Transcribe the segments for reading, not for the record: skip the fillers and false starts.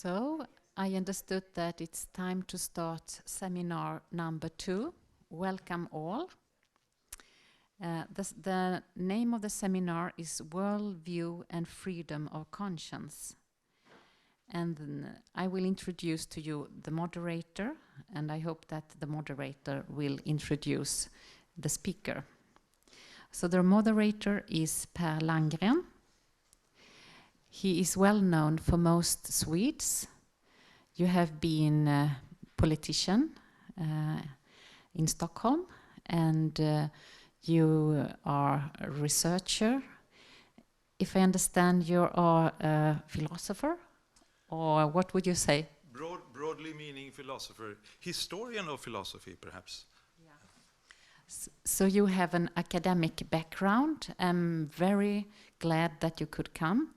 So I understood that it's time to start seminar number 2. Welcome all. The name of the seminar is Worldview and Freedom of Conscience. And I will introduce to you the moderator, and I hope that the moderator will introduce the speaker. So the moderator is Per Landgren. He is well known for most Swedes. You have been a politician in Stockholm, and you are a researcher. If I understand, you are a philosopher, or what would you say? Broadly meaning philosopher, historian of philosophy, perhaps. Yeah. So you have an academic background. I'm very glad that you could come.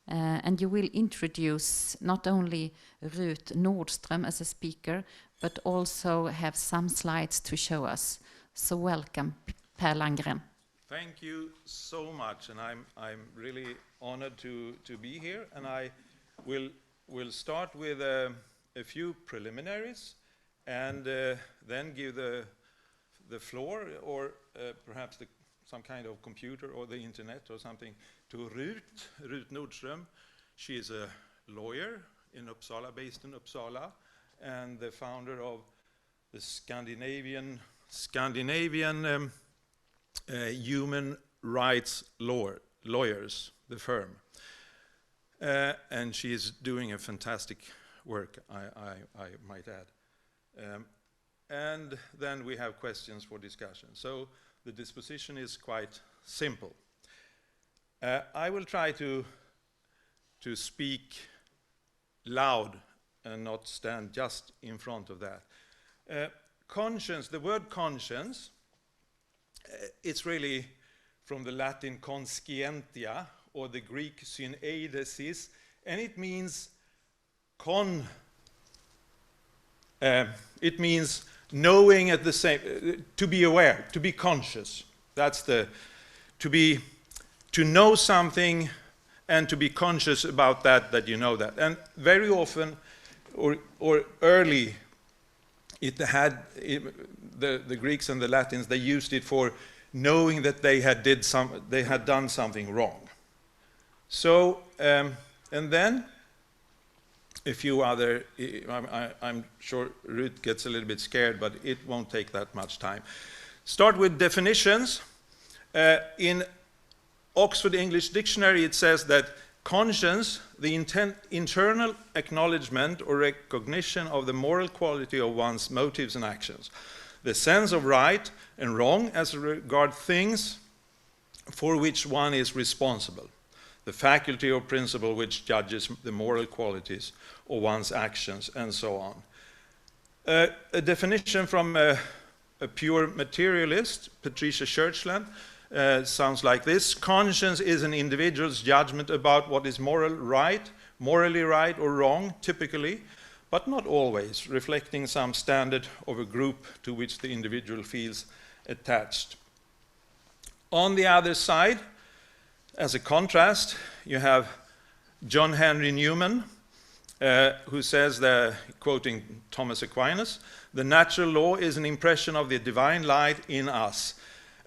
And you will introduce not only Ruth Nordström as a speaker, but also have some slides to show us. So welcome, Per Landgren. Thank you so much, and I'm really honored to be here. And I will start with a few preliminaries, and then give the floor, or perhaps some kind of computer or the internet or something, to Ruth Nordström. She is a lawyer in Uppsala, based in Uppsala, and the founder of the Scandinavian Human Rights Lawyers, the firm. And she is doing a fantastic work, I might add. And then we have questions for discussion. So the disposition is quite simple. I will try to speak loud and not stand just in front of that. Conscience, the word conscience, it's really from the Latin conscientia, or the Greek syneidesis, and it means it means knowing at the same, to be aware, to be conscious. That's to know something and to be conscious about that you know that. And very often, or early, the Greeks and the Latins, they used it for knowing that they had done something wrong. So, and then a few other, I'm sure Ruth gets a little bit scared, but it won't take that much time. Start with definitions. In Oxford English Dictionary, it says that conscience, the internal acknowledgement or recognition of the moral quality of one's motives and actions, the sense of right and wrong as regards things for which one is responsible, the faculty or principle which judges the moral qualities of one's actions, and so on. A definition from a pure materialist, Patricia Churchland, sounds like this: conscience is an individual's judgment about what is morally right or wrong, typically, but not always, reflecting some standard of a group to which the individual feels attached. On the other side, as a contrast, you have John Henry Newman, who says, quoting Thomas Aquinas, "The natural law is an impression of the divine light in us,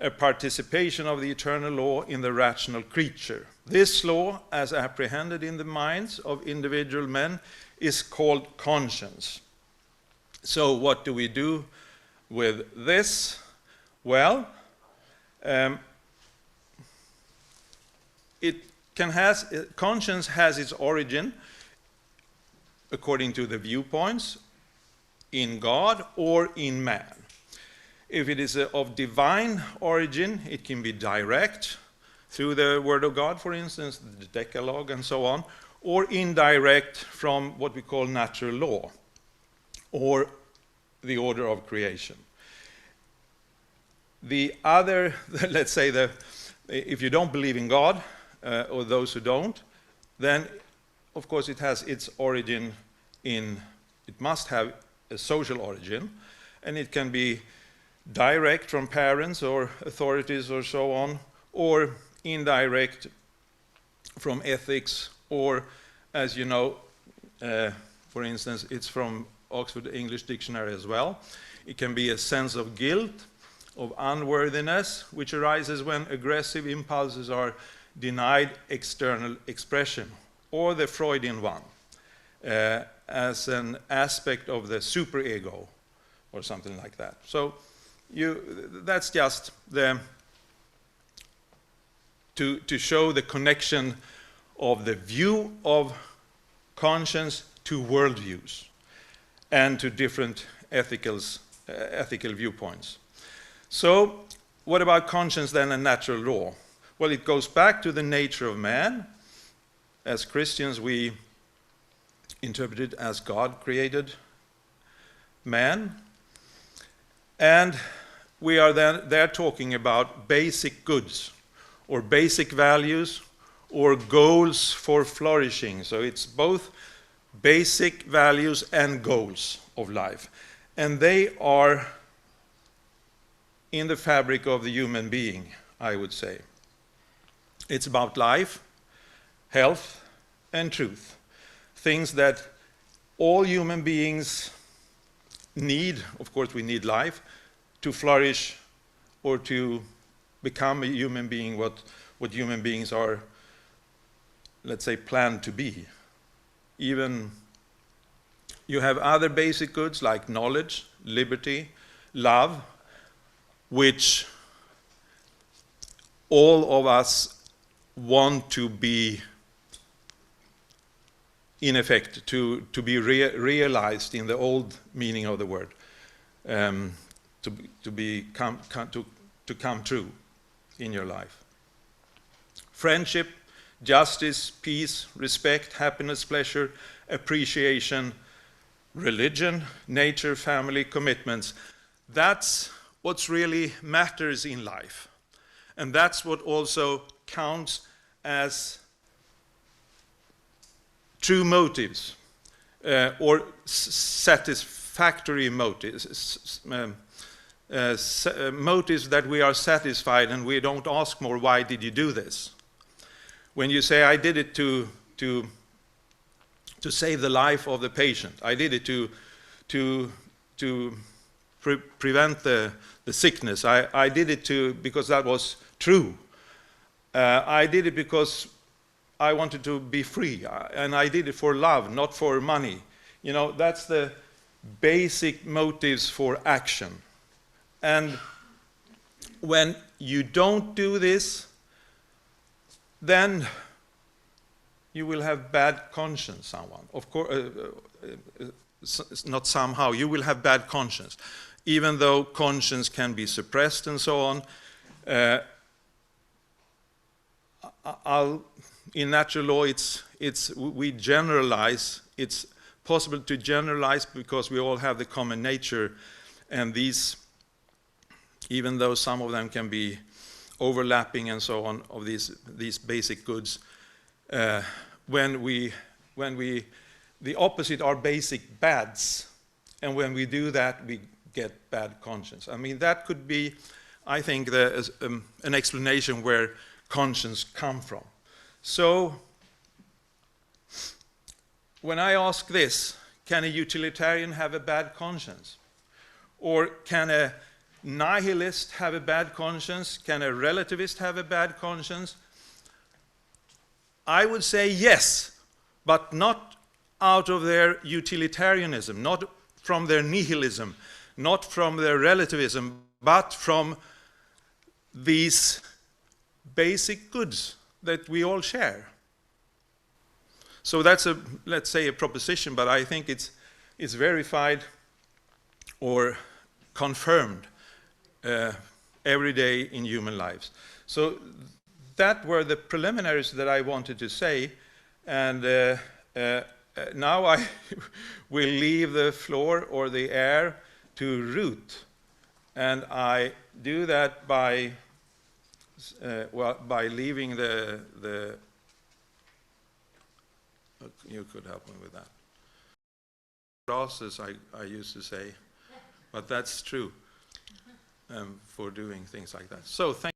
a participation of the eternal law in the rational creature. This law, as apprehended in the minds of individual men, is called conscience." So what do we do with this? Well, conscience has its origin, according to the viewpoints, in God or in man. If it is of divine origin, it can be direct, through the Word of God, for instance, the Decalogue and so on, or indirect from what we call natural law, or the order of creation. The other, let's say, if you don't believe in God, or those who don't, then of course it has its origin it must have a social origin, and it can be direct from parents or authorities or so on, or indirect from ethics, or, as you know, For instance, it's from Oxford English Dictionary as well. It can be a sense of guilt, of unworthiness, which arises when aggressive impulses are denied external expression, or the Freudian one, as an aspect of the superego, or something like that. So that's just to show the connection of the view of conscience to worldviews and to different ethical viewpoints. So what about conscience then and natural law? Well, it goes back to the nature of man. As Christians, we interpret it as God created man. And we are then there talking about basic goods, or basic values, or goals for flourishing. So it's both basic values and goals of life. And they are in the fabric of the human being, I would say. It's about life, health, and truth. Things that all human beings need. Of course, we need life to flourish or to become a human being, what human beings are, let's say, planned to be. Even you have other basic goods like knowledge, liberty, love, which all of us want to be, in effect, to be realized in the old meaning of the word, to come true in your life. Friendship, justice, peace, respect, happiness, pleasure, appreciation, religion, nature, family, commitments. That's what really matters in life. And that's what also counts as true motives, or satisfactory motives, motives that we are satisfied and we don't ask more, why did you do this? When you say, I did it to save the life of the patient, I did it to prevent the sickness, I did it because that was true, I did it because I wanted to be free, and I did it for love, not for money. You know, that's the basic motives for action. And when you don't do this, then you will have bad conscience, someone. Of course, not somehow, you will have bad conscience. Even though conscience can be suppressed and so on, in natural law, we generalize. It's possible to generalize because we all have the common nature, and these, even though some of them can be overlapping and so on, of these basic goods, when we the opposite are basic bads, and when we do that, we get bad conscience. I mean, that could be, I think, an explanation where conscience come from. So, when I ask this, can a utilitarian have a bad conscience? Or can a nihilist have a bad conscience? Can a relativist have a bad conscience? I would say yes, but not out of their utilitarianism, not from their nihilism, not from their relativism, but from these basic goods that we all share. So that's let's say a proposition, but I think it's verified or confirmed every day in human lives. So that were the preliminaries that I wanted to say, and now I will leave the floor or the air to Ruth, and I do that by leaving the you could help me with that. Process, I used to say, but that's true for doing things like that. So thank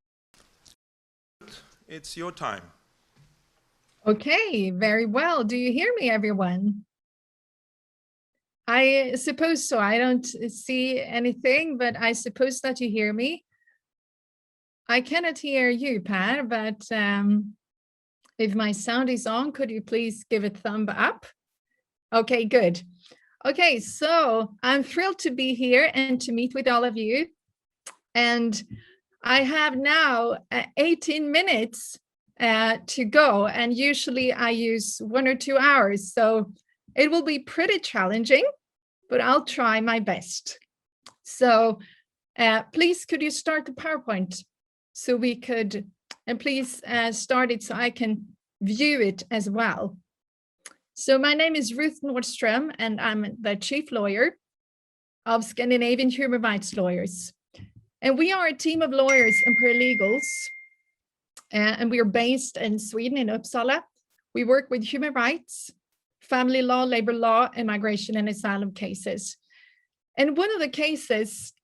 you. It's your time. Okay, very well. Do you hear me, everyone? I suppose so. I don't see anything, but I suppose that you hear me. I cannot hear you, Per, but if my sound is on, could you please give a thumb up? Okay, good. Okay, so I'm thrilled to be here and to meet with all of you. And I have now 18 minutes to go, and usually I use 1 or 2 hours. So it will be pretty challenging, but I'll try my best. So please, could you start the PowerPoint so we could, and please start it so I can view it as well. So my name is Ruth Nordström, and I'm the chief lawyer of Scandinavian Human Rights Lawyers. And we are a team of lawyers and paralegals, and we are based in Sweden, in Uppsala. We work with human rights, family law, labor law, and migration and asylum cases. And one of the cases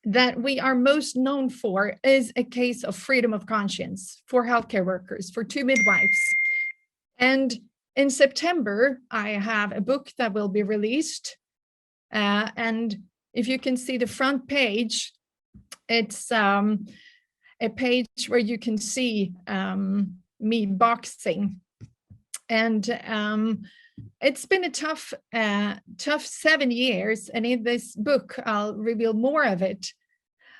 that we are most known for is a case of freedom of conscience for healthcare workers, for 2 midwives. And in September, I have a book that will be released. And if you can see the front page, it's a page where you can see me boxing. And it's been a tough 7 years. And in this book, I'll reveal more of it.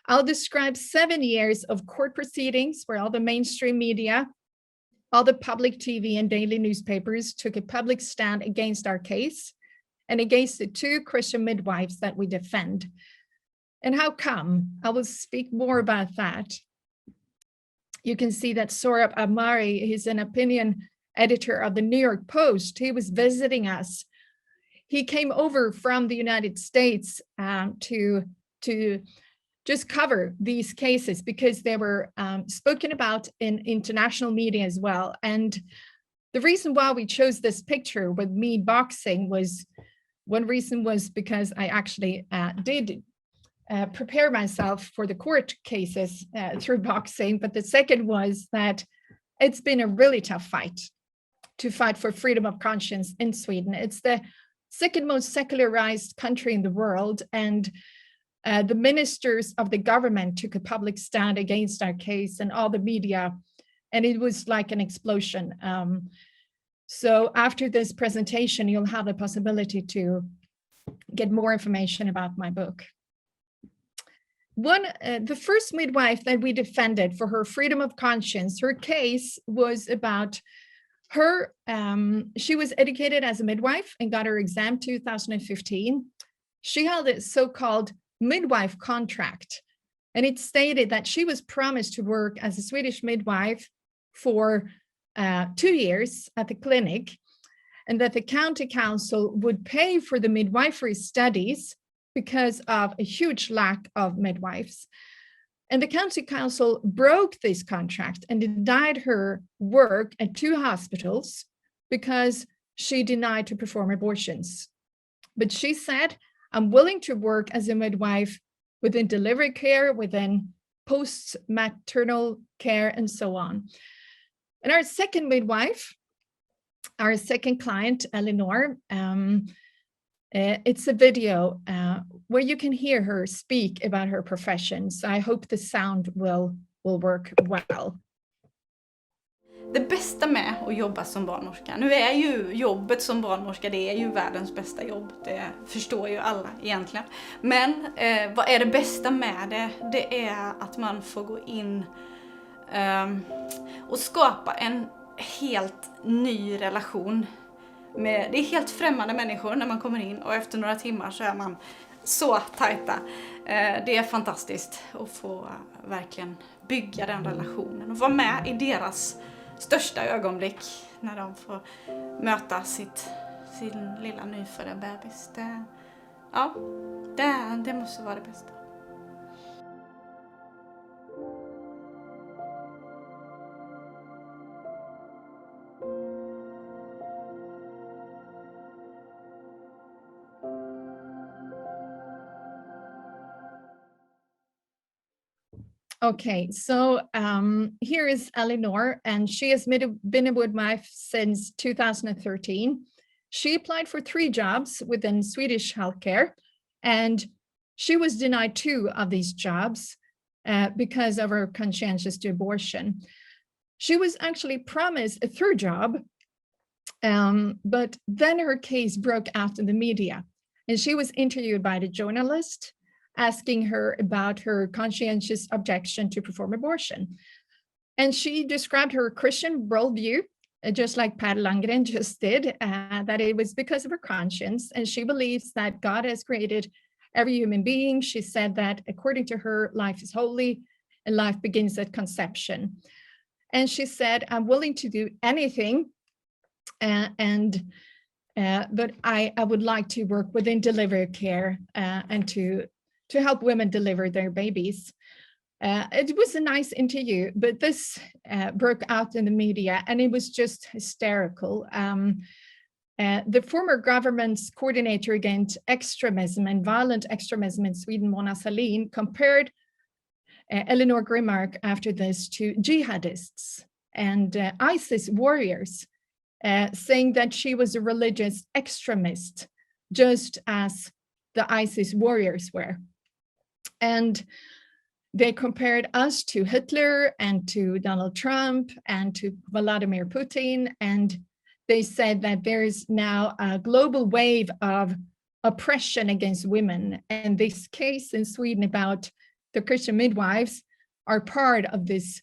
I'll describe 7 years of court proceedings where all the mainstream media, all the public TV and daily newspapers took a public stand against our case and against the 2 Christian midwives that we defend. And how come? I will speak more about that. You can see that Sorab Amari, he's an opinion editor of the New York Post. He was visiting us. He came over from the United States to just cover these cases because they were spoken about in international media as well. And the reason why we chose this picture with me boxing was, one reason was because I actually did prepare myself for the court cases through boxing. But the second was that it's been a really tough fight to fight for freedom of conscience in Sweden. It's the second most secularized country in the world. And the ministers of the government took a public stand against our case and all the media, and it was like an explosion. So after this presentation, you'll have the possibility to get more information about my book. The first midwife that we defended for her freedom of conscience, her case was about her, she was educated as a midwife and got her exam 2015. She held a so-called midwife contract, and it stated that she was promised to work as a Swedish midwife for 2 years at the clinic, and that the county council would pay for the midwifery studies because of a huge lack of midwives. And the county council broke this contract and denied her work at 2 hospitals because she denied to perform abortions. But she said, I'm willing to work as a midwife within delivery care, within post-maternal care, and so on. And our second midwife, our second client, Eleanor, it's a video where you can hear her speak about her profession. So I hope the sound will work well. Det bästa med att jobba som barnmorska, nu är ju jobbet som barnmorska, det är ju världens bästa jobb, det förstår ju alla egentligen. Men vad är det bästa med det? Det är att man får gå in och skapa en helt ny relation. Det är helt främmande människor när man kommer in, och efter några timmar så är man så tajta. Det är fantastiskt att få verkligen bygga den relationen och vara med i deras största ögonblick när de får möta sin lilla nyfödda bebis. Det måste vara det bästa. Okay, so here is Eleanor, and she has been a midwife since 2013. She applied for 3 jobs within Swedish healthcare, and she was denied 2 of these jobs because of her conscientious to abortion. She was actually promised a 3rd job, but then her case broke out in the media, and she was interviewed by the journalist asking her about her conscientious objection to perform abortion. And she described her Christian worldview, just like Per Landgren just did, that it was because of her conscience, and she believes that God has created every human being. She said that according to her, life is holy and life begins at conception. And she said, I'm willing to do anything, but I would like to work within delivery care and to help women deliver their babies. It was a nice interview, but this broke out in the media, and it was just hysterical. The former government's coordinator against extremism and violent extremism in Sweden, Mona Sahlin, compared Eleanor Grimmark after this to jihadists and ISIS warriors, saying that she was a religious extremist, just as the ISIS warriors were. And they compared us to Hitler and to Donald Trump and to Vladimir Putin. And they said that there is now a global wave of oppression against women. And this case in Sweden about the Christian midwives are part of this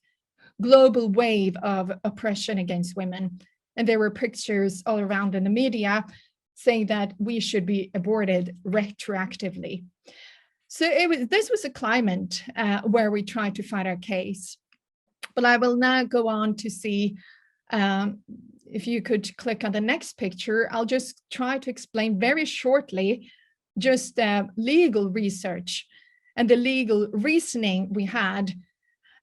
global wave of oppression against women. And there were pictures all around in the media saying that we should be aborted retroactively. So this was a climate where we tried to fight our case. But I will now go on to see, if you could click on the next picture, I'll just try to explain very shortly just legal research and the legal reasoning we had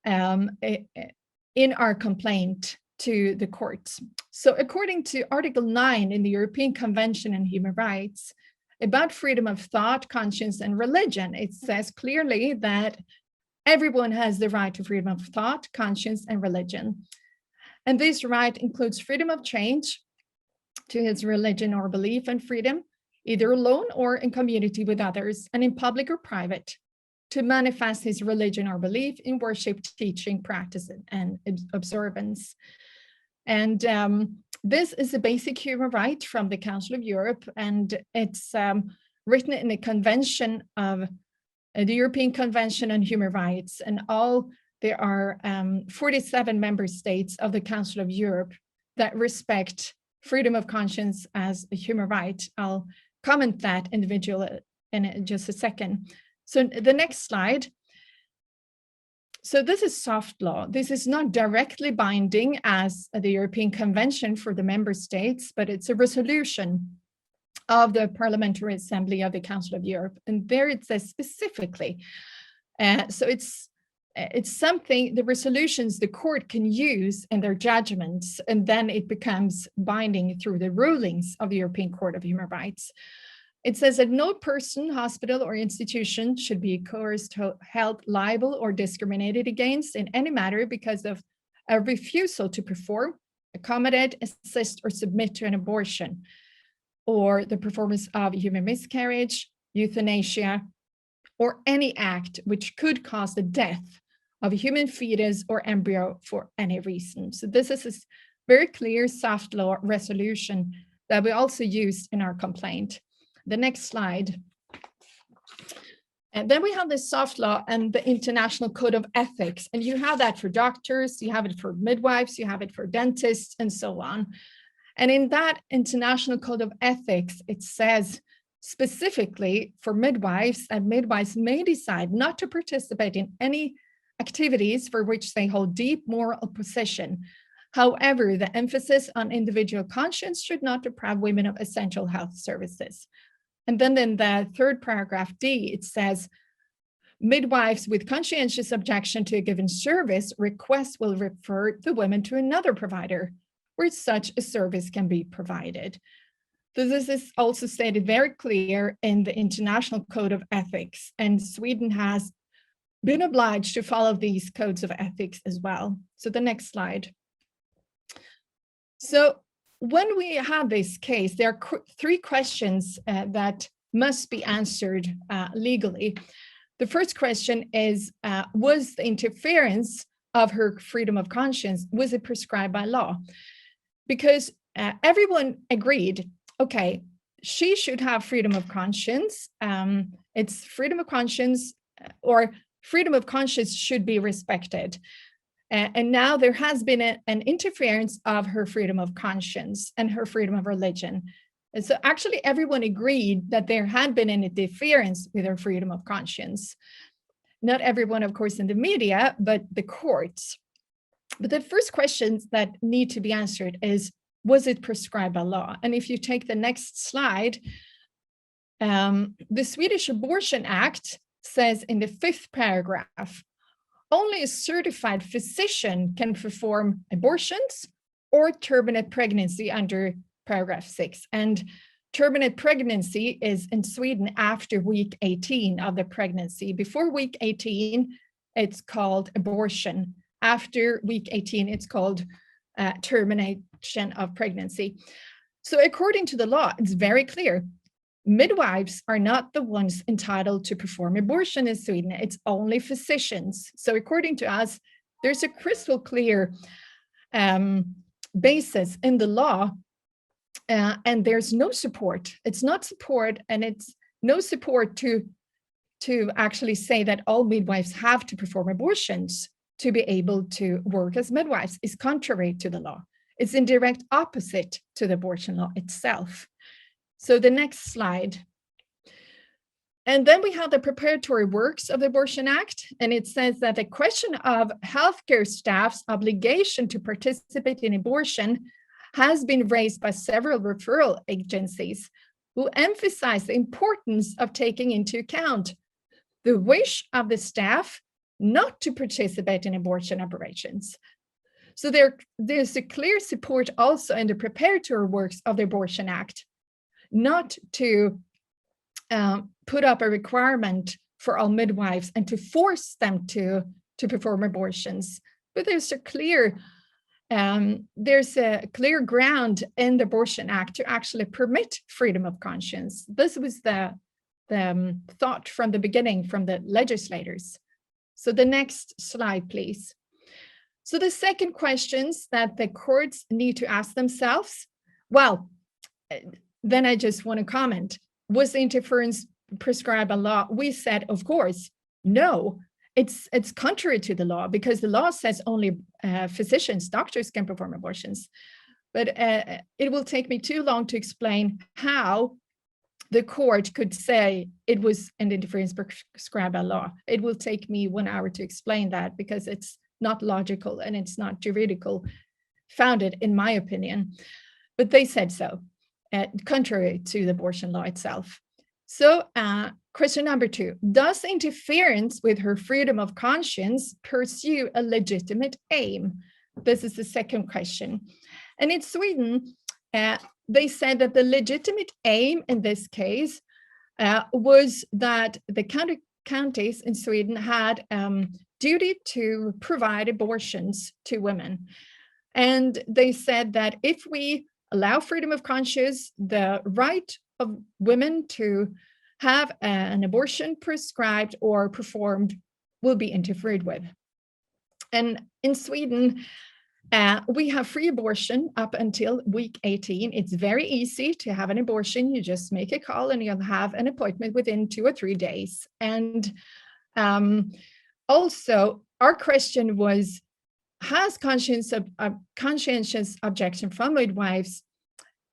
in our complaint to the courts. So according to Article 9 in the European Convention on Human Rights, about freedom of thought, conscience, and religion, it says clearly that everyone has the right to freedom of thought, conscience, and religion. And this right includes freedom of change to his religion or belief, and freedom, either alone or in community with others, and in public or private, to manifest his religion or belief in worship, teaching, practice, and observance. And this is a basic human right from the Council of Europe, and it's written in the Convention of the European Convention on Human Rights, and there are 47 member states of the Council of Europe that respect freedom of conscience as a human right. I'll comment that individually in just a second. So the next slide. So this is soft law. This is not directly binding as the European Convention for the member states, but it's a resolution of the Parliamentary Assembly of the Council of Europe. And there it says specifically, so it's something, the resolutions the court can use in their judgments, and then it becomes binding through the rulings of the European Court of Human Rights. It says that no person, hospital, or institution should be coerced, held liable, or discriminated against in any matter because of a refusal to perform, accommodate, assist, or submit to an abortion, or the performance of a human miscarriage, euthanasia, or any act which could cause the death of a human fetus or embryo for any reason. So this is a very clear soft law resolution that we also used in our complaint. The next slide. And then we have the soft law and the International Code of Ethics. And you have that for doctors, you have it for midwives, you have it for dentists, and so on. And in that International Code of Ethics, it says specifically for midwives that midwives may decide not to participate in any activities for which they hold deep moral position. However, the emphasis on individual conscience should not deprive women of essential health services. And then in the third paragraph D, it says, midwives with conscientious objection to a given service request will refer the women to another provider where such a service can be provided. So this is also stated very clear in the International Code of Ethics, and Sweden has been obliged to follow these codes of ethics as well. So the next slide. So when we have this case, there are three questions that must be answered legally. The first question is, was the interference of her freedom of conscience, was it prescribed by law? Because everyone agreed, okay, she should have freedom of conscience. It's freedom of conscience, or freedom of conscience should be respected. And now there has been an interference of her freedom of conscience and her freedom of religion. And so actually everyone agreed that there had been an interference with her freedom of conscience. Not everyone, of course, in the media, but the courts. But the first questions that need to be answered is, was it prescribed by law? And if you take the next slide, the Swedish Abortion Act says in the 5th paragraph, only a certified physician can perform abortions or terminate pregnancy under paragraph 6. And terminate pregnancy is in Sweden after week 18 of the pregnancy. Before week 18, it's called abortion. After week 18, it's called termination of pregnancy. So according to the law, it's very clear. Midwives are not the ones entitled to perform abortion in Sweden. It's only physicians. So according to us, there's a crystal clear basis in the law, and there's no support. It's not support, and it's no support to actually say that all midwives have to perform abortions to be able to work as midwives. Is contrary to the law. It's in direct opposite to the abortion law itself. So the next slide. And then we have the preparatory works of the Abortion Act. And it says that the question of healthcare staff's obligation to participate in abortion has been raised by several referral agencies who emphasize the importance of taking into account the wish of the staff not to participate in abortion operations. So there's a clear support also in the preparatory works of the Abortion Act, not to put up a requirement for all midwives and to force them to perform abortions. But there's a clear ground in the Abortion Act to actually permit freedom of conscience. This was the thought from the beginning from the legislators. So the next slide, please. So the second questions that the courts need to ask themselves, well, then I just want to comment, was the interference prescribed by law? We said, of course, no, it's contrary to the law, because the law says only physicians, doctors can perform abortions. But it will take me too long to explain how the court could say it was an interference prescribed by law. It will take me 1 hour to explain that, because it's not logical and it's not juridical founded, in my opinion. But they said so, contrary to the abortion law itself. So question number 2, does interference with her freedom of conscience pursue a legitimate aim? This is the second question. And in Sweden, they said that the legitimate aim in this case was that the counties in Sweden had duty to provide abortions to women. And they said that if we allow freedom of conscience, the right of women to have an abortion prescribed or performed will be interfered with. And in Sweden, we have free abortion up until week 18. It's very easy to have an abortion. You just make a call and you'll have an appointment within 2 or 3 days. And also, our question was, has conscientious objection from midwives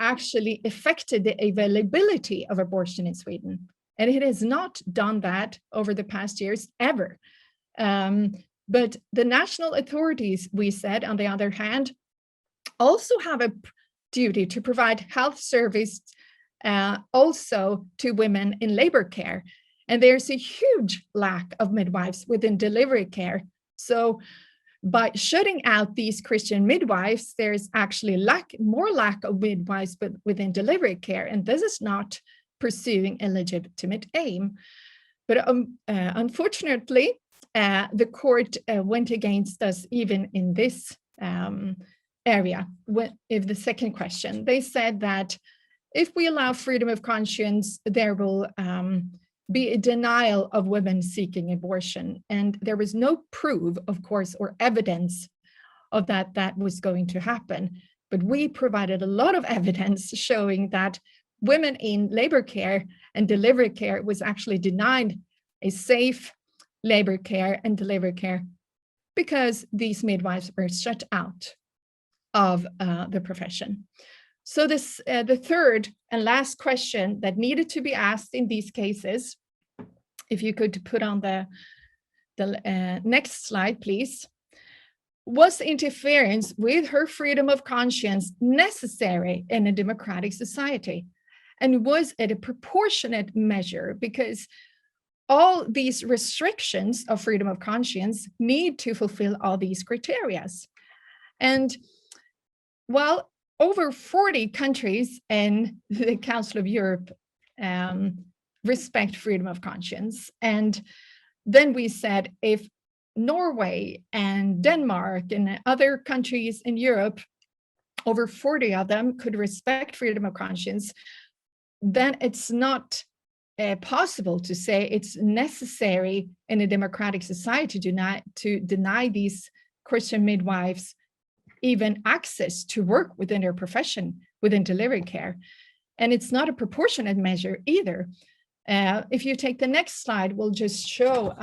actually affected the availability of abortion in Sweden? And it has not done that over the past years ever. But the national authorities, we said, on the other hand, also have a duty to provide health service also to women in labor care. And there's a huge lack of midwives within delivery care. So by shutting out these Christian midwives, there's actually more lack of midwives within delivery care. And this is not pursuing a legitimate aim. But unfortunately, the court went against us even in this area, if the second question, they said that if we allow freedom of conscience, there will be a denial of women seeking abortion. And there was no proof, of course, or evidence of that was going to happen. But we provided a lot of evidence showing that women in labor care and delivery care was actually denied a safe labor care and delivery care because these midwives were shut out of the profession. So this, the third and last question that needed to be asked in these cases, if you could put on the next slide, please. Was interference with her freedom of conscience necessary in a democratic society? And was it a proportionate measure? Because all these restrictions of freedom of conscience need to fulfill all these criteria. And well, over 40 countries in the Council of Europe respect freedom of conscience. And then we said, if Norway and Denmark and other countries in Europe, over 40 of them could respect freedom of conscience, then it's not possible to say it's necessary in a democratic society to deny these Christian midwives even access to work within their profession, within delivery care. And it's not a proportionate measure either. If you take the next slide, we'll just show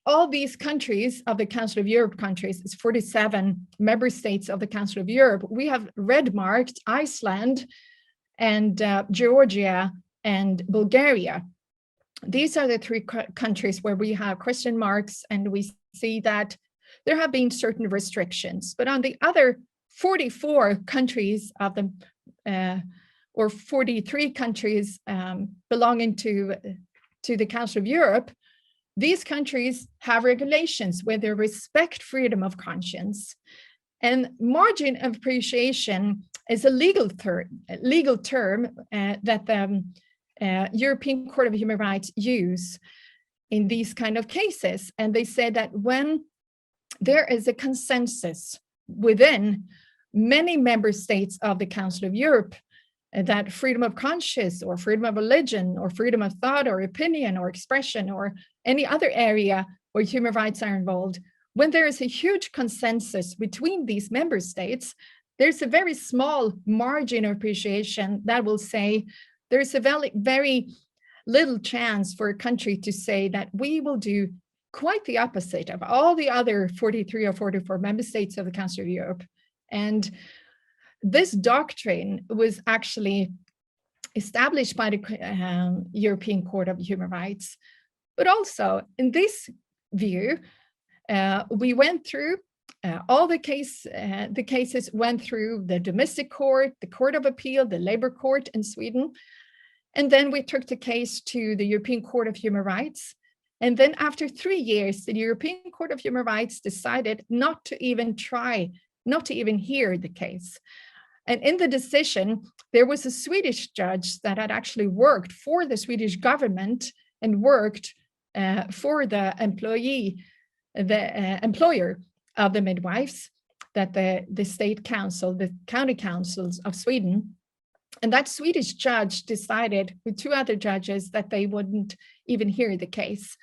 all these countries of the Council of Europe countries, it's 47 member states of the Council of Europe. We have red marked Iceland and Georgia and Bulgaria. These are the three countries where we have question marks, and we see that there have been certain restrictions. But on the other 44 countries of them, or 43 countries belonging to the Council of Europe, these countries have regulations where they respect freedom of conscience. And margin of appreciation is a legal term that the European Court of Human Rights use in these kind of cases. And they say that when there is a consensus within many member states of the Council of Europe that freedom of conscience or freedom of religion or freedom of thought or opinion or expression or any other area where human rights are involved, when there is a huge consensus between these member states, there's a very small margin of appreciation that will say there's a very little chance for a country to say that we will do quite the opposite of all the other 43 or 44 member states of the Council of Europe. And this doctrine was actually established by the European Court of Human Rights. But also in this view, we went through all the cases went through the domestic court, the Court of Appeal, the Labor Court in Sweden. And then we took the case to the European Court of Human Rights. And then after 3 years, the European Court of Human Rights decided not to even hear the case. And in the decision, there was a Swedish judge that had actually worked for the Swedish government and worked for the employer of the midwives, that the state council, the county councils of Sweden. And that Swedish judge decided with 2 other judges that they wouldn't even hear the case.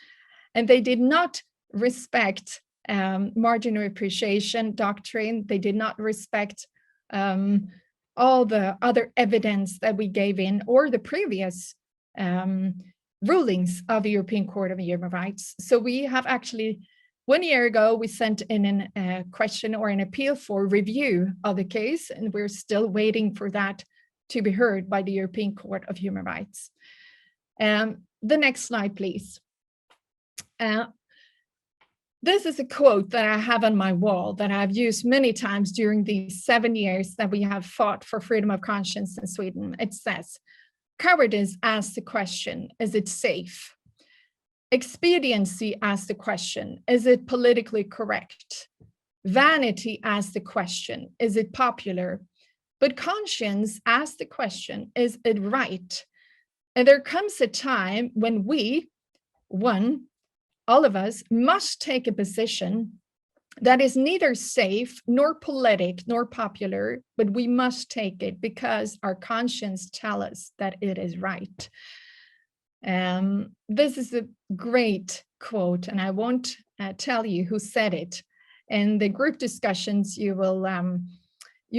And they did not respect margin of appreciation doctrine. They did not respect all the other evidence that we gave in or the previous rulings of the European Court of Human Rights. So we have actually, 1 year ago, we sent in a question or an appeal for review of the case, and we're still waiting for that to be heard by the European Court of Human Rights. The next slide, please. This is a quote that I have on my wall that I've used many times during these 7 years that we have fought for freedom of conscience in Sweden. It says, "Cowardice asks the question, is it safe? Expediency asks the question, is it politically correct? Vanity asks the question, is it popular? But conscience asks the question, is it right?" And there comes a time when we, all of us, must take a position that is neither safe nor politic nor popular, but we must take it because our conscience tells us that it is right. This is a great quote, and I won't tell you who said it. In the group discussions, you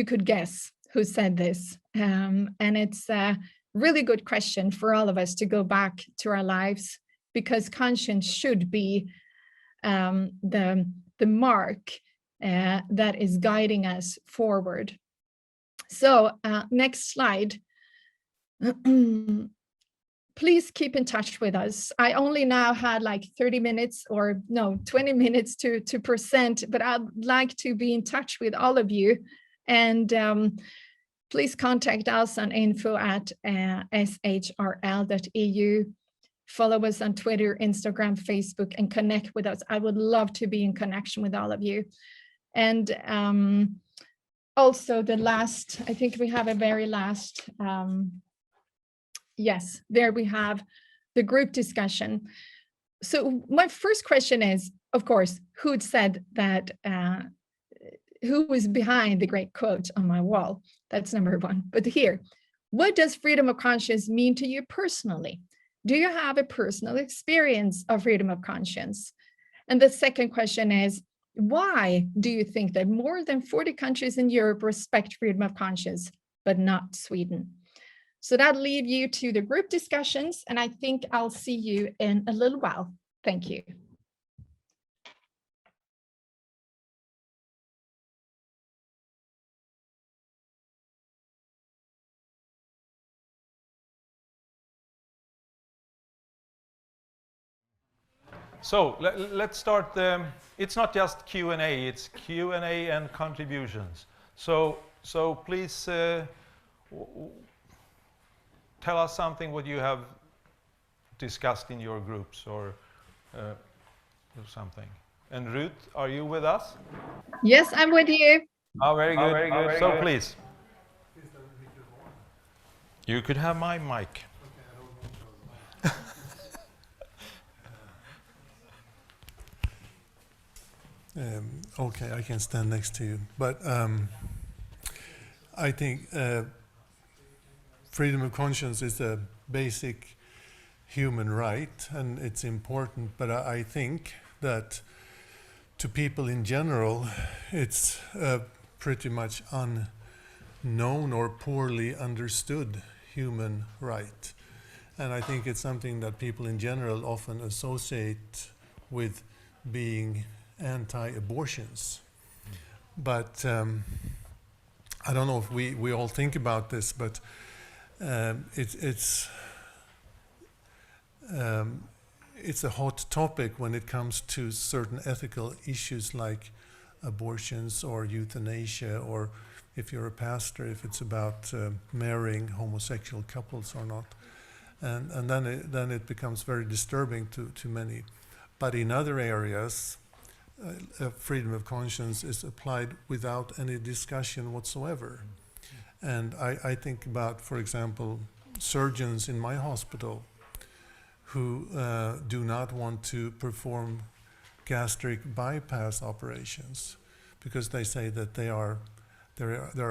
could guess who said this, and it's a really good question for all of us to go back to our lives, because conscience should be the mark that is guiding us forward. So next slide. Please keep in touch with us. I only now had like 30 minutes or no, 20 minutes to present, but I'd like to be in touch with all of you. And please contact us on info@shrl.eu. Follow us on Twitter, Instagram, Facebook, and connect with us. I would love to be in connection with all of you. And also the last, I think we have a very last, yes, there we have the group discussion. So my first question is, of course, who said that, who was behind the great quote on my wall? That's number one. But here, what does freedom of conscience mean to you personally? Do you have a personal experience of freedom of conscience? And the second question is, why do you think that more than 40 countries in Europe respect freedom of conscience, but not Sweden? So that'll lead you to the group discussions, and I think I'll see you in a little while. Thank you. So let's start. It's not just Q&A, it's Q&A and contributions. So please tell us something what you have discussed in your groups or something. And Ruth, are you with us? Yes, I'm with you. Oh, very good. So please. You could have my mic. Okay, I can stand next to you. But I think freedom of conscience is a basic human right, and it's important. But I think that to people in general, it's pretty much unknown or poorly understood human right. And I think it's something that people in general often associate with being anti-abortions. But I don't know if we all think about this, but it's a hot topic when it comes to certain ethical issues like abortions or euthanasia, or if you're a pastor, if it's about marrying homosexual couples or not. And then it becomes very disturbing to many. But in other areas, freedom of conscience is applied without any discussion whatsoever. And I think about, for example, surgeons in my hospital who do not want to perform gastric bypass operations because they say that there are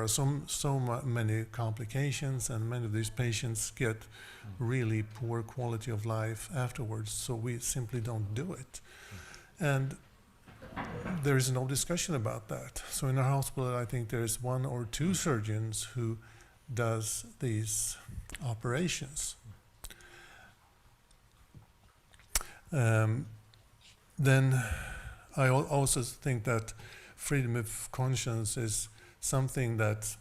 so many complications, and many of these patients get really poor quality of life afterwards, so we simply don't do it. And there is no discussion about that. So in our hospital, I think there's 1 or 2 surgeons who does these operations. Then I also think that freedom of conscience is something that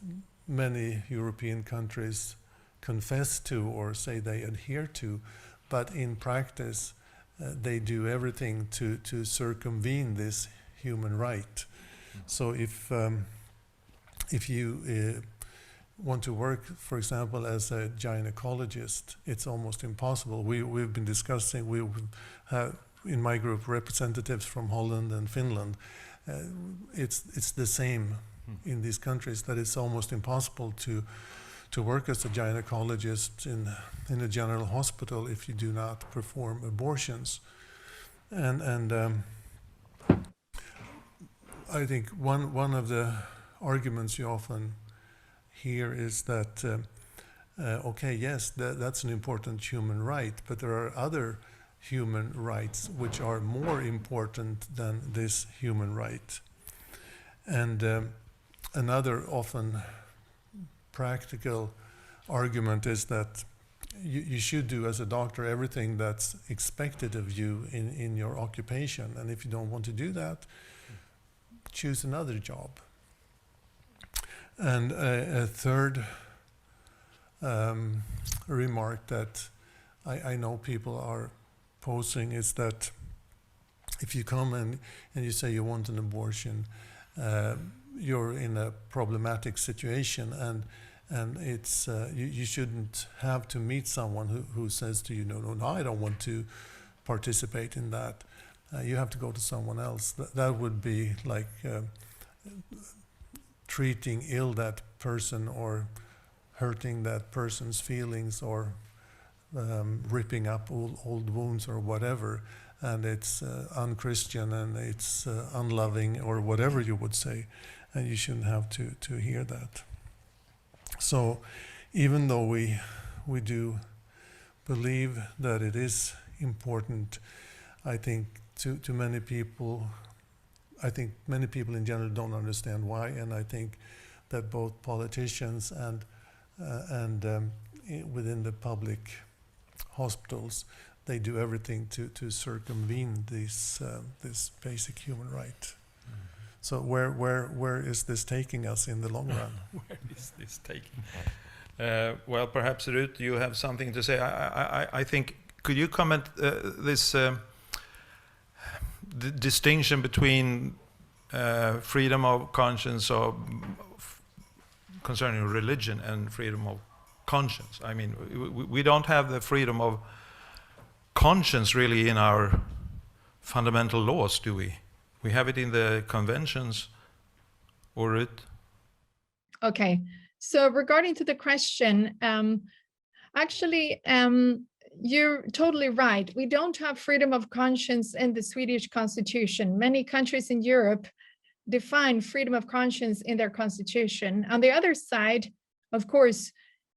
many European countries confess to or say they adhere to, but in practice they do everything to circumvene this human right. So if you want to work, for example, as a gynecologist, it's almost impossible. We've been discussing, we have in my group representatives from Holland and Finland. It's the same in these countries, that it's almost impossible to work as a gynecologist in a general hospital if you do not perform abortions. And I think one of the arguments you often hear is that, okay, yes, that's an important human right, but there are other human rights which are more important than this human right. And another often practical argument is that you should do as a doctor everything that's expected of you in your occupation, and if you don't want to do that, choose another job. And a third remark that I know people are posing is that if you come and you say you want an abortion, you're in a problematic situation, and it's you shouldn't have to meet someone who says to you, no, I don't want to participate in that. You have to go to someone else. That would be like treating ill that person, or hurting that person's feelings, or ripping up old wounds or whatever. And it's unchristian, and it's unloving, or whatever you would say, and you shouldn't have to hear that. So even though we do believe that it is important, I think to many people, many people in general don't understand why, and I think that both politicians and within the public hospitals, they do everything to circumvene this basic human right. Mm-hmm. So where is this taking us in the long run? Where is this taking? Well, perhaps Ruth, you have something to say. I think, could you comment this the distinction between freedom of conscience concerning religion and freedom of conscience? I mean, we don't have the freedom of conscience really in our fundamental laws, do we? We have it in the conventions, or it? Okay, so regarding to the question, actually, you're totally right. We don't have freedom of conscience in the Swedish constitution. Many countries in Europe define freedom of conscience in their constitution. On the other side, of course,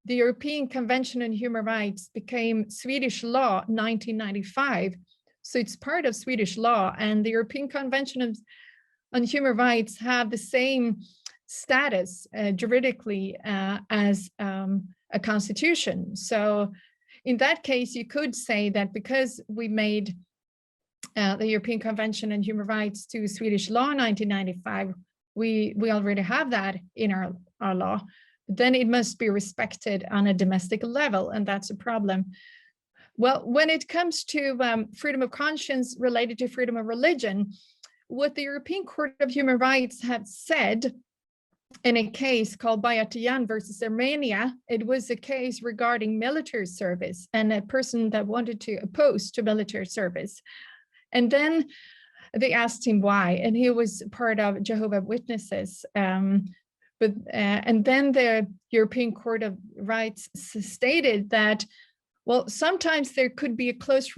the European Convention on Human Rights became Swedish law 1995. So it's part of Swedish law, and the European Convention on Human Rights have the same status juridically as a constitution. So in that case, you could say that because we made the European Convention on Human Rights to Swedish law 1995, we already have that in our law. Then it must be respected on a domestic level, and that's a problem. Well, when it comes to freedom of conscience related to freedom of religion, what the European Court of Human Rights had said in a case called Bayatyan versus Armenia, it was a case regarding military service and a person that wanted to oppose to military service. And then they asked him why, and he was part of Jehovah's Witnesses. And then the European Court of Rights stated that, well, sometimes there could be a close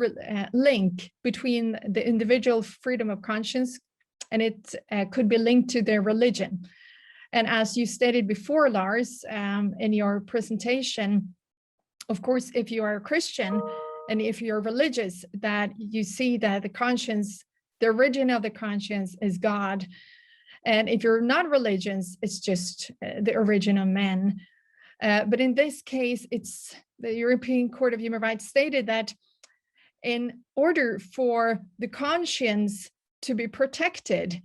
link between the individual freedom of conscience, and it could be linked to their religion. And as you stated before, Lars, in your presentation, of course, if you are a Christian and if you're religious, that you see that the conscience, the origin of the conscience is God. And if you're not religious, it's just the origin of man. But in this case, it's the European Court of Human Rights stated that in order for the conscience to be protected,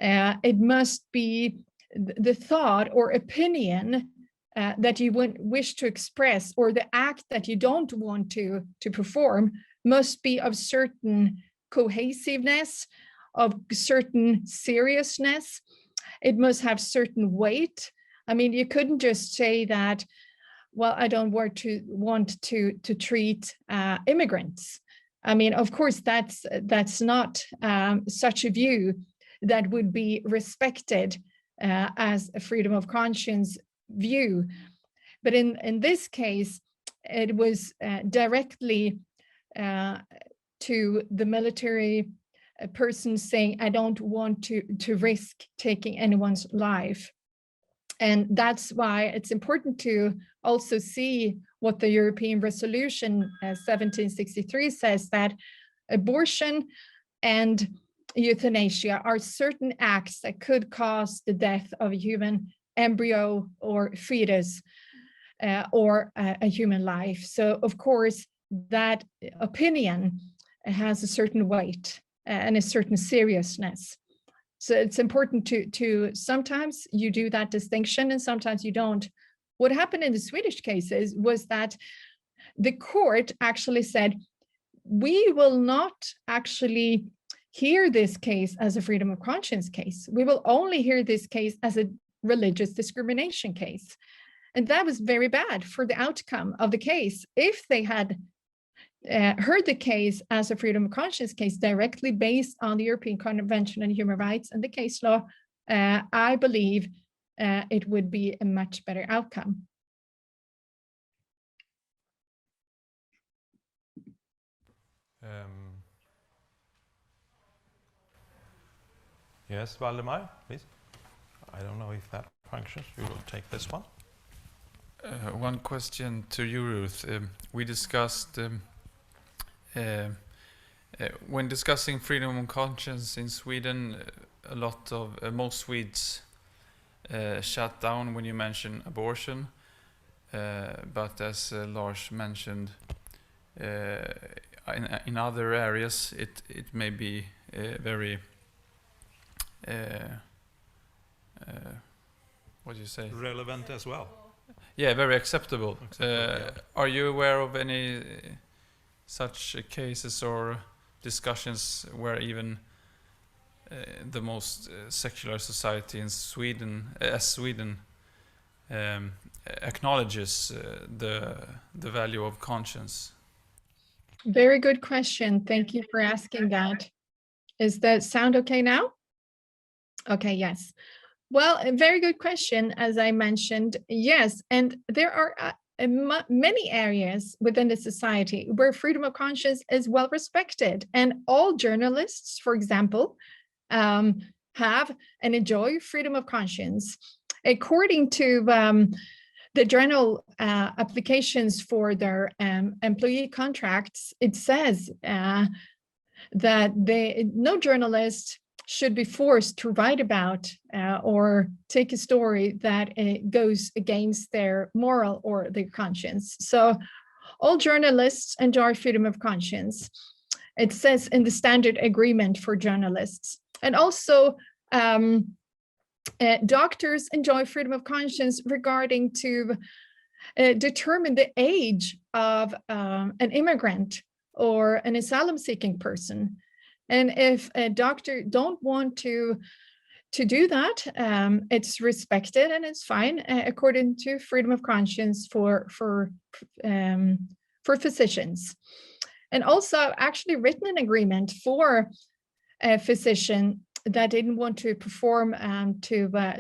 it must be the thought or opinion that you wish to express, or the act that you don't want to perform, must be of certain cohesiveness, of certain seriousness. It must have certain weight. I mean, you couldn't just say that, well, I don't want to treat immigrants. I mean, of course, that's not such a view that would be respected as a freedom of conscience view. But in this case, it was directly to the military a person saying, I don't want to risk taking anyone's life. And that's why it's important to also see what the European Resolution 1763 says, that abortion and euthanasia are certain acts that could cause the death of a human embryo or fetus or a human life. So of course, that opinion has a certain weight and a certain seriousness. So it's important to sometimes you do that distinction and sometimes you don't. What happened in the Swedish cases was that the court actually said, we will not actually hear this case as a freedom of conscience case. We will only hear this case as a religious discrimination case. And that was very bad for the outcome of the case. If they had heard the case as a freedom of conscience case directly based on the European Convention on Human Rights and the case law, I believe it would be a much better outcome. Yes, Valdemar, please. I don't know if that functions. We will take this one. One question to you, Ruth. We discussed when discussing freedom of conscience in Sweden, a lot of most Swedes shut down when you mention abortion. But as Lars mentioned, in other areas, it may be very what do you say? Relevant as well. Yeah, very acceptable. Yeah. Are you aware of any such cases or discussions where even the most secular society in Sweden, acknowledges the value of conscience? Very good question. Thank you for asking that. Is the sound okay now? Okay, yes. Well, a very good question, as I mentioned. Yes, and there are many areas within the society where freedom of conscience is well respected. And all journalists, for example, have and enjoy freedom of conscience. According to the general applications for their employee contracts, it says that no journalist should be forced to write about or take a story that goes against their moral or their conscience. So all journalists enjoy freedom of conscience. It says in the standard agreement for journalists. And also doctors enjoy freedom of conscience regarding to determine the age of an immigrant or an asylum-seeking person. And if a doctor don't want to do that, it's respected and it's fine according to freedom of conscience for physicians. And also actually written an agreement for a physician that didn't want to perform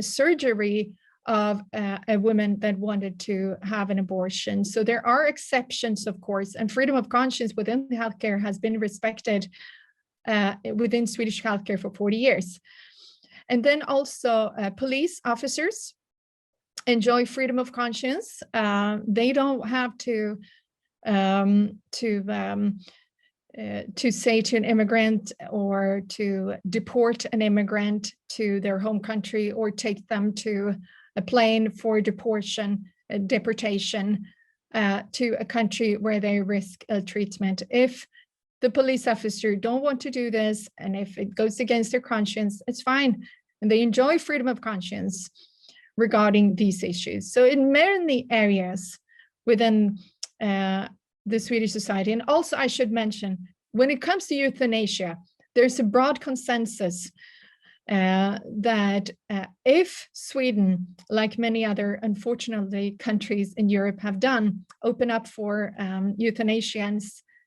surgery of a woman that wanted to have an abortion. So there are exceptions, of course, and freedom of conscience within the healthcare has been respected within Swedish healthcare for 40 years. And then also police officers enjoy freedom of conscience. They don't have to say to an immigrant or to deport an immigrant to their home country or take them to a plane for deportation to a country where they risk ill treatment. If the police officer don't want to do this, and if it goes against their conscience, it's fine. And they enjoy freedom of conscience regarding these issues. So in many areas within the Swedish society, and also I should mention, when it comes to euthanasia, there's a broad consensus that if Sweden, like many other, unfortunately, countries in Europe have done, open up for euthanasia and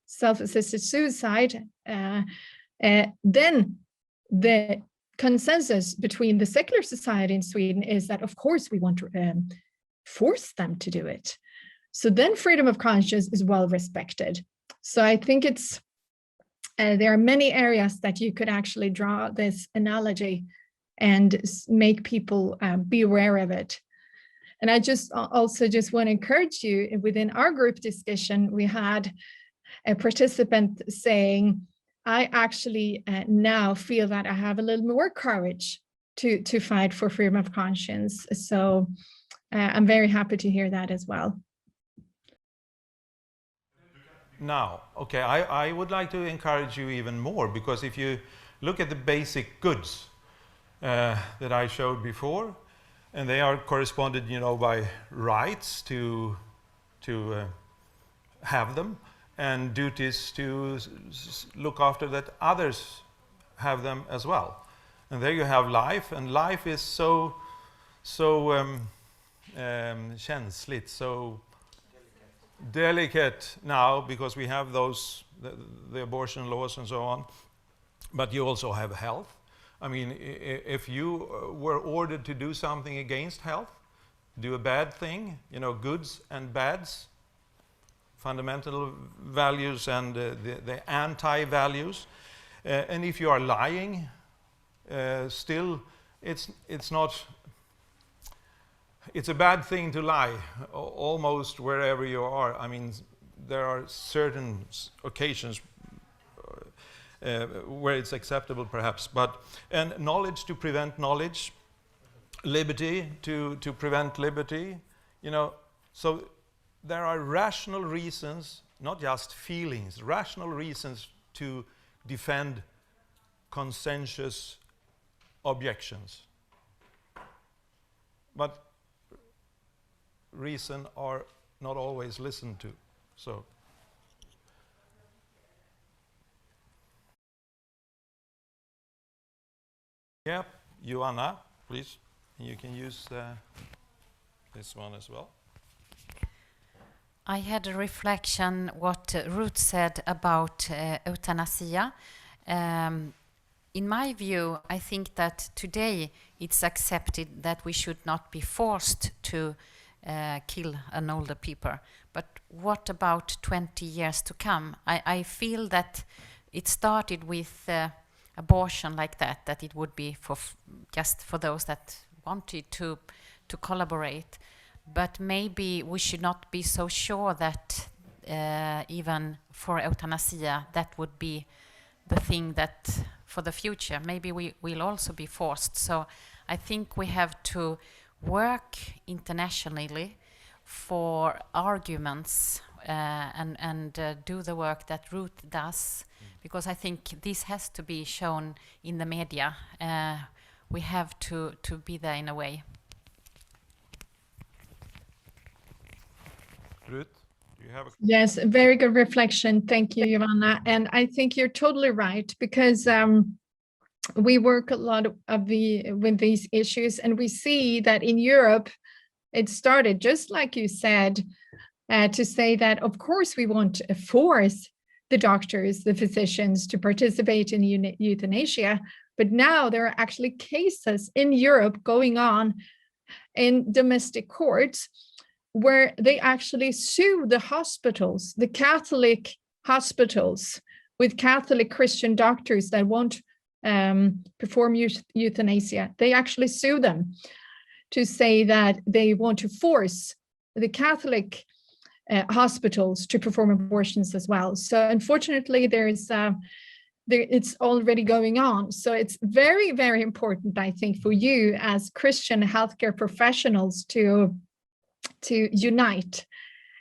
self-assisted suicide, then the consensus between the secular society in Sweden is that, of course, we want to force them to do it. So then freedom of conscience is well respected. So I think it's there are many areas that you could actually draw this analogy and make people be aware of it. And I also want to encourage you, within our group discussion, we had a participant saying, I actually now feel that I have a little more courage to fight for freedom of conscience. So I'm very happy to hear that as well. Now, okay, I would like to encourage you even more, because if you look at the basic goods that I showed before, and they are corresponded, by rights to have them, and duties to look after that others have them as well. And there you have life, and life is so känsligt, so delicate now, because we have those, the abortion laws and so on, but you also have health. I mean, if you were ordered to do something against health, do a bad thing, goods and bads, fundamental values and the anti-values, and if you are lying, still it's a bad thing to lie, almost wherever you are. I mean, there are certain occasions where it's acceptable, perhaps, and knowledge to prevent knowledge, liberty to prevent liberty, so there are rational reasons, not just feelings, rational reasons to defend conscientious objections. But reason are not always listened to. So yeah, Joanna, please. You can use this one as well. I had a reflection what Ruth said about euthanasia. In my view, I think that today it's accepted that we should not be forced to kill an older people. But what about 20 years to come? I feel that it started with abortion like that it would be just for those that wanted to collaborate. But maybe we should not be so sure that even for euthanasia that would be the thing that for the future. Maybe we will also be forced. So I think we have to work internationally for arguments and do the work that Ruth does, because I think this has to be shown in the media. We have to be there in a way. Ruth, do you have a... Yes, very good reflection. Thank you, Joanna. And I think you're totally right, because we work a lot with these issues, and we see that in Europe, it started, just like you said, to say that, of course, we want to force the doctors, the physicians to participate in euthanasia. But now there are actually cases in Europe going on in domestic courts where they actually sue the hospitals, the Catholic hospitals with Catholic Christian doctors that won't perform euthanasia. They actually sue them to say that they want to force the Catholic hospitals to perform abortions as well. So unfortunately, it's already going on. So it's very, very important, I think, for you as Christian healthcare professionals to unite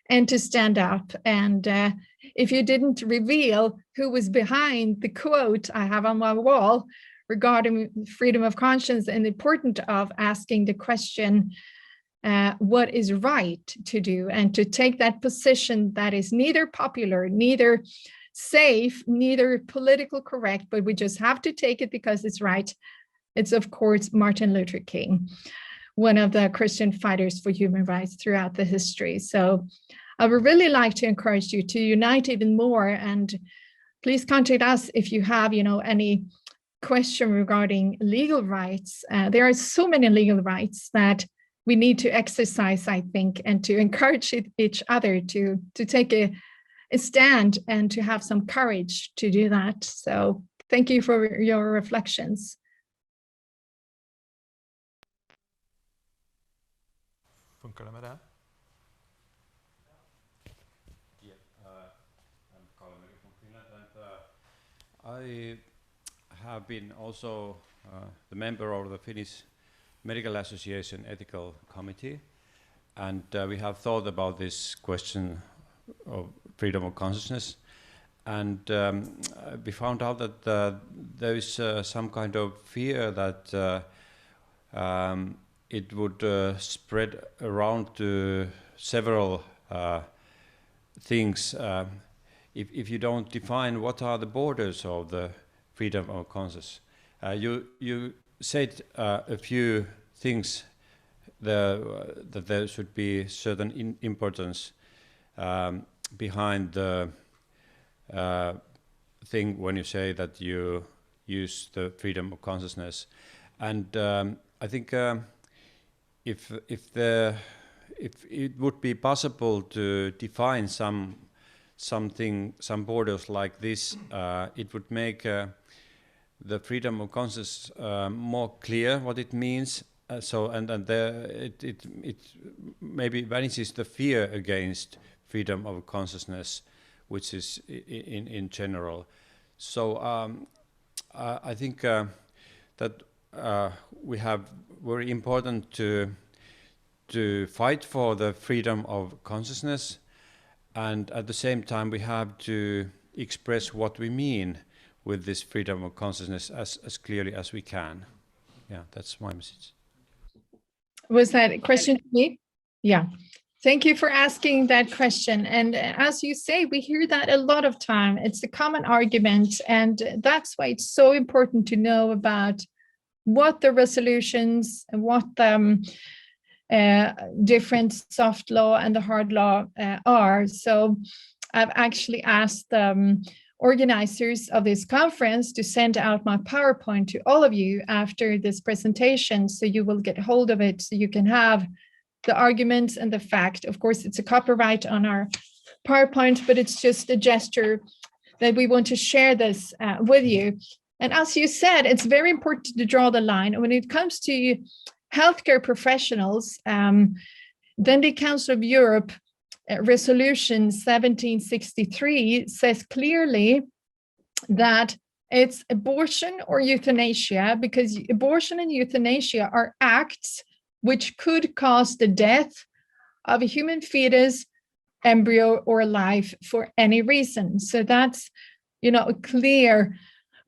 and to stand up. And if you didn't reveal who was behind the quote I have on my wall regarding freedom of conscience and the importance of asking the question, what is right to do, and to take that position that is neither popular, neither safe, neither politically correct, but we just have to take it because it's right. It's, of course, Martin Luther King, one of the Christian fighters for human rights throughout the history. So I would really like to encourage you to unite even more, and please contact us if you have, any question regarding legal rights. There are so many legal rights that we need to exercise, I think, and to encourage each other to take a stand and to have some courage to do that. So thank you for your reflections. Funkar det med det? I have been also the member of the Finnish Medical Association Ethical Committee, and we have thought about this question of freedom of consciousness, and we found out that there is some kind of fear that it would spread around to several things if you don't define what are the borders of the freedom of conscience. You said a few things that there should be certain importance behind the thing when you say that you use the freedom of consciousness, and I think if it would be possible to define some borders like this, it would make the freedom of conscience more clear what it means. It maybe vanishes the fear against freedom of consciousness, which is in general. So I think that we have very important to fight for the freedom of consciousness, and at the same time we have to express what we mean with this freedom of consciousness as clearly as we can. Yeah, that's my message. Was that a question to me? Yeah. Thank you for asking that question. And as you say, we hear that a lot of time. It's a common argument, and that's why it's so important to know about what the resolutions and what the different soft law and the hard law are. So I've actually asked the organizers of this conference to send out my PowerPoint to all of you after this presentation, so you will get hold of it, so you can have the arguments and the fact. Of course, it's a copyright on our PowerPoint, but it's just a gesture that we want to share this with you. And as you said, it's very important to draw the line. When it comes to healthcare professionals, then the Council of Europe Resolution 1763 says clearly that it's abortion or euthanasia, because abortion and euthanasia are acts which could cause the death of a human fetus, embryo, or life for any reason. So that's, a clear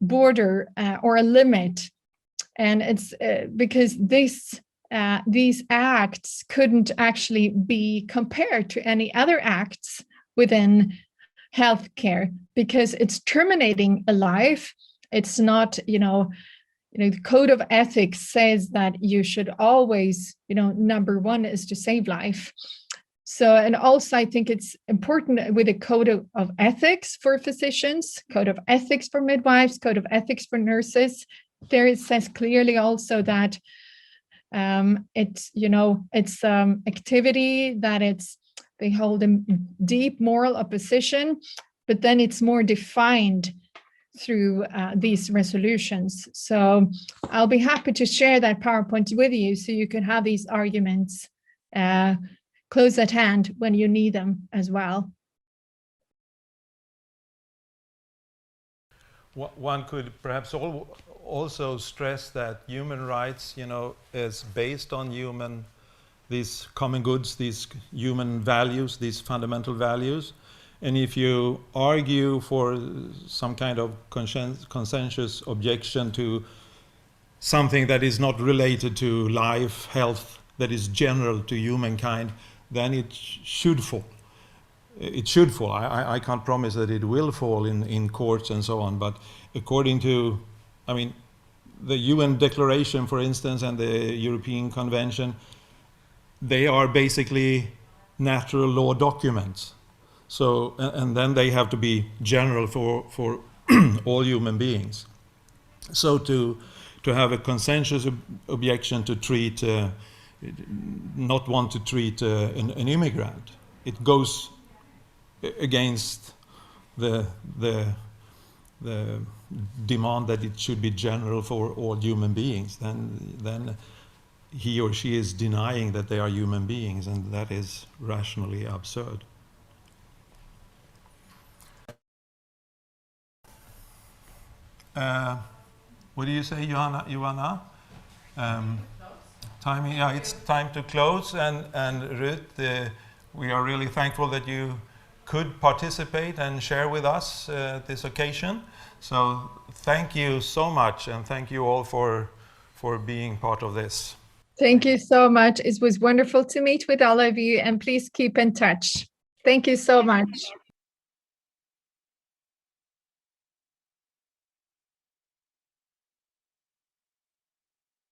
border or a limit. And it's because these acts couldn't actually be compared to any other acts within healthcare, because it's terminating a life. It's not, the code of ethics says that you should always, number one is to save life. So, and also I think it's important with a code of ethics for physicians, code of ethics for midwives, code of ethics for nurses. There it says clearly also that it's activity that they hold a deep moral opposition, but then it's more defined through these resolutions. So I'll be happy to share that PowerPoint with you, so you can have these arguments close at hand when you need them as well. One could perhaps also stress that human rights, is based on these common goods, these human values, these fundamental values. And if you argue for some kind of consensus objection to something that is not related to life, health, that is general to humankind, then it should fall. It should fall. I can't promise that it will fall in courts and so on, but according to, the UN Declaration, for instance, and the European Convention, they are basically natural law documents. So, and then they have to be general for all human beings. So to have a consensus objection to treat, not want to treat an immigrant, it goes against the demand that it should be general for all human beings, then he or she is denying that they are human beings, and that is rationally absurd. What do you say, Johanna? It's time to close, and Ruth, we are really thankful that you could participate and share with us this occasion. So thank you so much, and thank you all for being part of this. Thank you so much. It was wonderful to meet with all of you, and please keep in touch. Thank you so much.